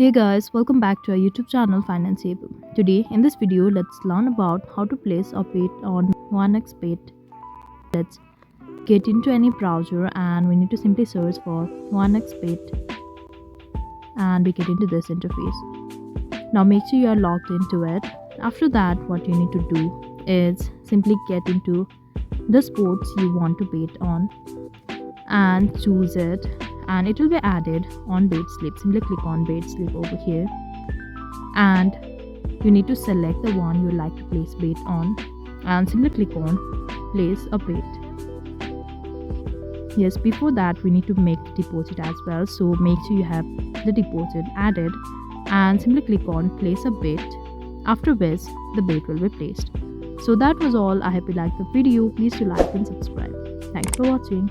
Hey guys, welcome back to our YouTube channel Financeable. Today in this video, let's learn about how to place a bet on 1x bet. Let's get into any browser and we need to simply search for 1x bet and we get into this interface. Now make sure you are logged into it. After that, what you need to do is simply get into the sports you want to bet on and choose it, and it will be added on bet slip. Simply click on bet slip over here and you need to select the one you like to place bet on and simply click on place a bet. Yes, before that we need to make the deposit as well, so make sure you have the deposit added and simply click on place a bet, after which the bet will be placed. So that was all. I hope you liked the video. Please do like and subscribe. Thanks for watching.